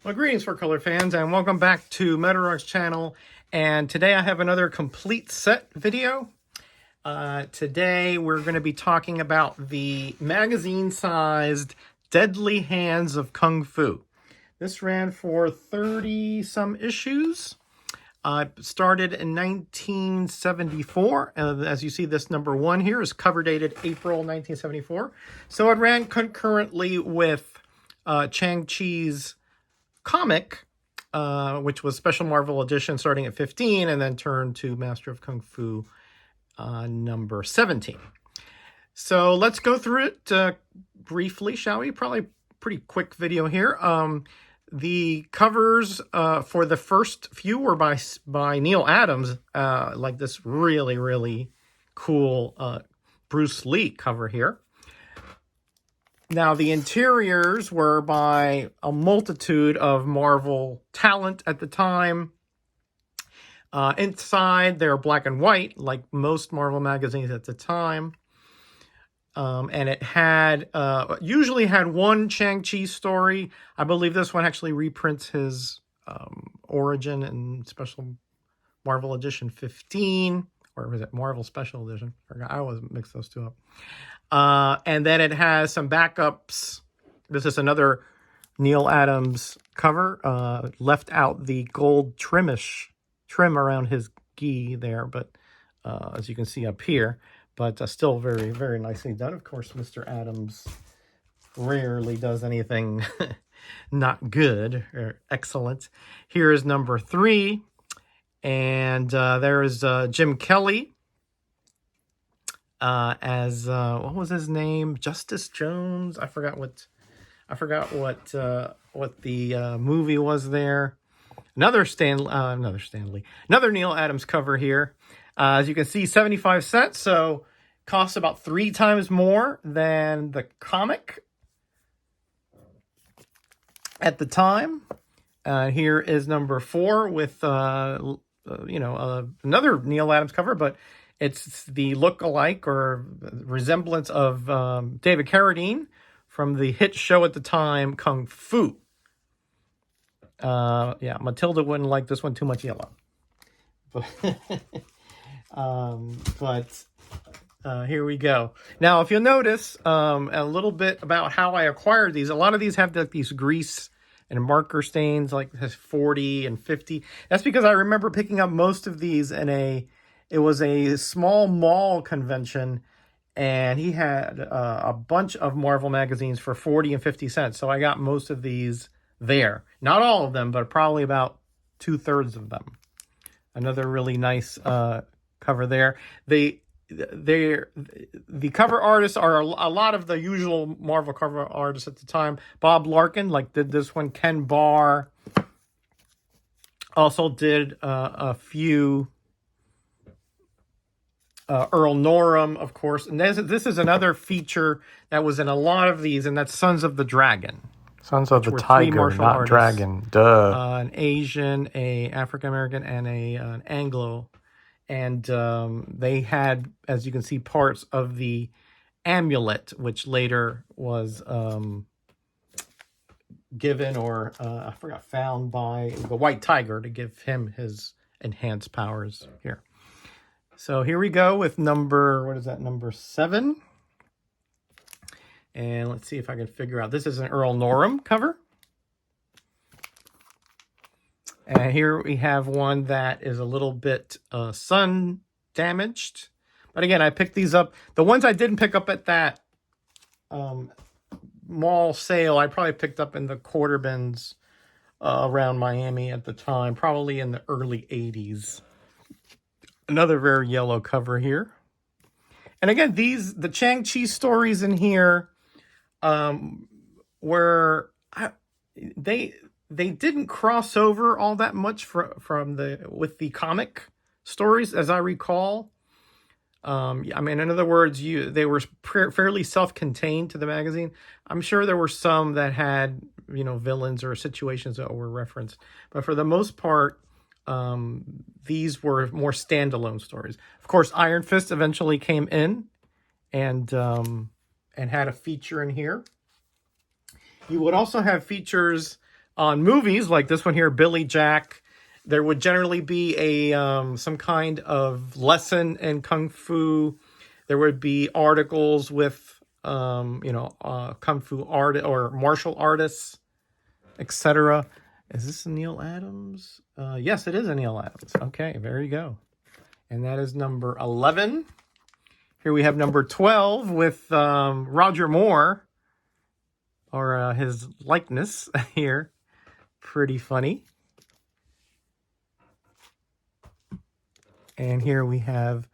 Well, greetings for color fans, and welcome back to Metalrog's channel. And today I have another complete set video. Today we're going to be talking about the magazine-sized Deadly Hands of Kung Fu. This ran for 30-some issues. Started in 1974. As you see, this number 1 here is cover dated April 1974. So it ran concurrently with Shang-Chi's comic, which was Special Marvel Edition starting at 15 and then turned to Master of Kung Fu number 17. So let's go through it briefly, shall we? Probably pretty quick video here. The covers for the first few were by Neil Adams, like this really cool Bruce Lee cover here. Now, the interiors were by a multitude of Marvel talent at the time. Inside, they're black and white, like most Marvel magazines at the time. And it had, usually had one Shang-Chi story. I believe this one actually reprints his origin in Special Marvel Edition 15. Or was it Marvel Special Edition? I always mix those two up. And then it has some backups. This is another Neil Adams cover. Left out the gold trim around his gi there, but as you can see up here, but still very nicely done. Of course, Mr. Adams rarely does anything not good or excellent. Here is number 3, and there is Jim Kelly as what was his name? Justice Jones. I forgot what the movie was there. Another Neil Adams cover here. As you can see, 75 cents. So costs about 3 times more than the comic at the time. Here is number 4 with another Neil Adams cover, but it's the look-alike or resemblance of David Carradine from the hit show at the time, Kung Fu. Yeah, Matilda wouldn't like this one too much yellow. But here we go. Now, if you'll notice a little bit about how I acquired these, a lot of these have these grease and marker stains, like it has 40 and 50. That's because I remember picking up most of these in it was a small mall convention, and he had a bunch of Marvel magazines for 40 and 50 cents. So I got most of these there. Not all of them, but probably about 2/3 of them. Another really nice cover there. The cover artists are a lot of the usual Marvel cover artists at the time. Bob Larkin, did this one. Ken Barr also did a few. Earl Norham, of course. And this is another feature that was in a lot of these, and that's Sons of the Dragon. Sons of the Tiger, not artists. Dragon. Duh. An Asian, a African-American, and an Anglo. And they had, as you can see, parts of the amulet, which later was given or, found by the White Tiger to give him his enhanced powers here. So here we go with number 7. And let's see if I can figure out. This is an Earl Norham cover. And here we have one that is a little bit sun damaged. But again, I picked these up. The ones I didn't pick up at that mall sale, I probably picked up in the quarter bins around Miami at the time, probably in the early 80s. Another very yellow cover here. And again, the Shang-Chi stories in here were they didn't cross over all that much with the comic stories, as I recall. I mean, in other words, they were fairly self-contained to the magazine. I'm sure there were some that had villains or situations that were referenced, but for the most part, these were more standalone stories. Of course, Iron Fist eventually came in and had a feature in here. You would also have features on movies like this one here, Billy Jack, there would generally be a some kind of lesson in Kung Fu. There would be articles with, Kung Fu art or martial artists, etc. Is this a Neil Adams? Yes, it is a Neil Adams. Okay, there you go. And that is number 11. Here we have number 12 with Roger Moore, or his likeness here. Pretty funny. And here we have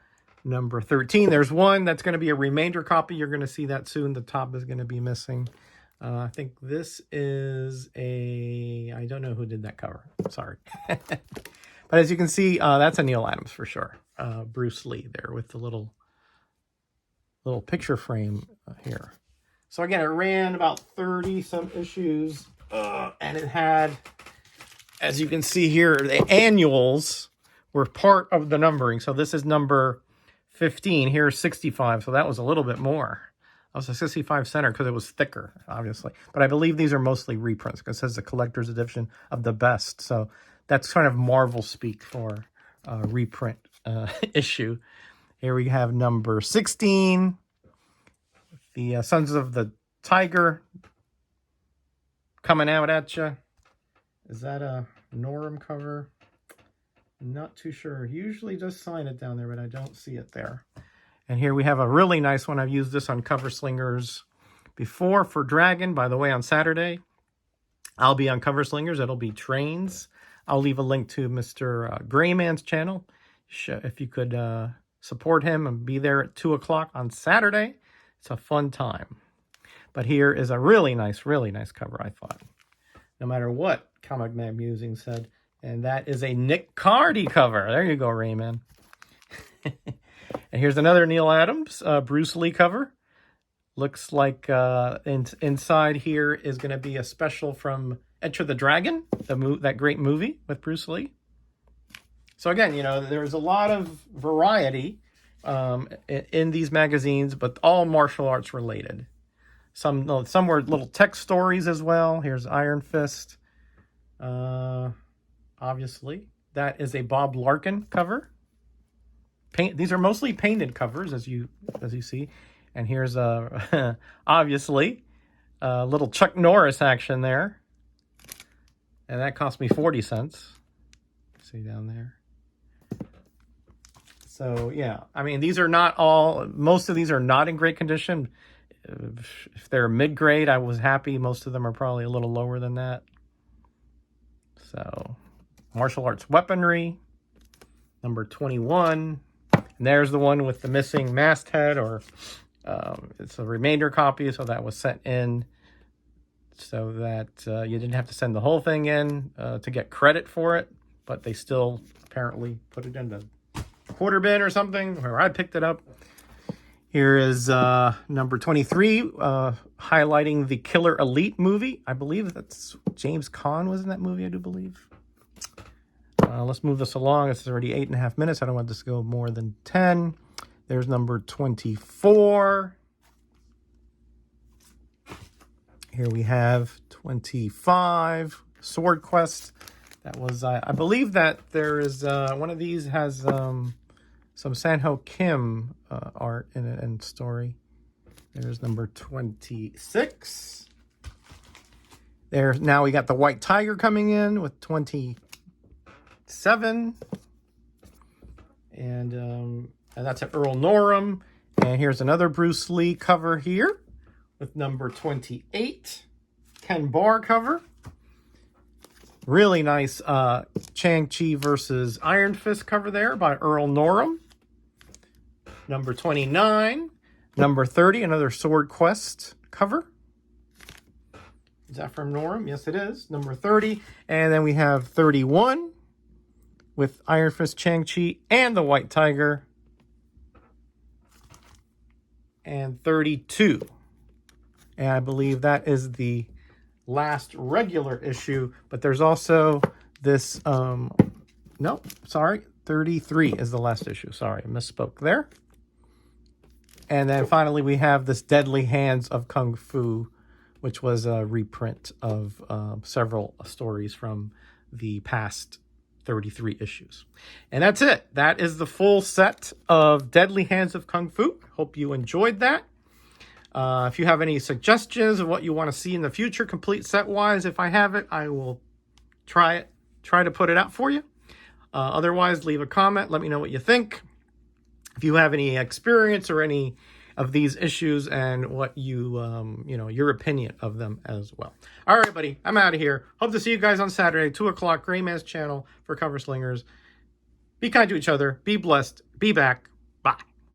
number 13. There's one that's going to be a remainder copy. You're going to see that soon. The top is going to be missing. I think this is I don't know who did that cover. Sorry. But as you can see, that's a Neil Adams for sure. Bruce Lee there with the little picture frame here. So again, it ran about 30 some issues, and it had, as you can see here, the annuals were part of the numbering. So this is number 15. Here's 65. So that was a little bit more. That was a 65 center because it was thicker, obviously. But I believe these are mostly reprints because it says the collector's edition of the best. So that's kind of Marvel speak for reprint issue. Here we have number 16. The Sons of the Tiger coming out at you. Is that a Norum cover? Not too sure. He usually does sign it down there, but I don't see it there. And here we have a really nice one. I've used this on Cover Slingers before for Dragon. By the way, on Saturday, I'll be on Cover Slingers. It'll be Trains. I'll leave a link to Mr. Grayman's channel. If you could support him and be there at 2 o'clock on Saturday. It's a fun time. But here is a really nice cover, I thought. No matter what Comic Man Musing said. And that is a Nick Cardy cover. There you go, Rayman. And here's another Neil Adams, Bruce Lee cover. Looks like inside here is going to be a special from Enter the Dragon, that great movie with Bruce Lee. So again, there's a lot of variety in these magazines, but all martial arts related. Some were little text stories as well. Here's Iron Fist. Obviously, that is a Bob Larkin cover. These are mostly painted covers, as you see. And here's obviously a little Chuck Norris action there, and that cost me 40 cents. See down there. So yeah, I mean, these are not all. Most of these are not in great condition. If they're mid-grade, I was happy. Most of them are probably a little lower than that. So, martial arts weaponry, number 21. And there's the one with the missing masthead, or it's a remainder copy, so that was sent in so that you didn't have to send the whole thing in to get credit for it, but they still apparently put it in the quarter bin or something, where I picked it up. Here is number 23, highlighting the Killer Elite movie. I believe that's James Caan was in that movie, I do believe. Let's move this along. It's already 8.5 minutes. I don't want this to go more than 10. There's number 24. Here we have 25, Sword Quest. That was, I believe that there is, one of these has some Sanho Kim art in it and story. There's number 26. There's, now we got the White Tiger coming in with 27. And that's an Earl Norem. And here's another Bruce Lee cover here with number 28. Ken Barr cover. Really nice Shang-Chi versus Iron Fist cover there by Earl Norem. Number 29. Number 30, another Sword Quest cover. Is that from Norem? Yes, it is. Number 30. And then we have 31 with Iron Fist, Shang-Chi, and the White Tiger. And 32. And I believe that is the last regular issue, but there's also this, no, sorry, 33 is the last issue. Sorry, I misspoke there. And then finally we have this Deadly Hands of Kung Fu which was a reprint of several stories from the past 33 issues. And that's it. That is the full set of Deadly Hands of Kung Fu. Hope you enjoyed that. If you have any suggestions of what you want to see in the future, complete set-wise, if I have it, I will try to put it out for you. Otherwise, leave a comment. Let me know what you think. If you have any experience or any of these issues and what you, your opinion of them as well. All right, buddy, I'm out of here. Hope to see you guys on Saturday, 2 o'clock, Gray Man's channel for Cover Slingers. Be kind to each other. Be blessed. Be back.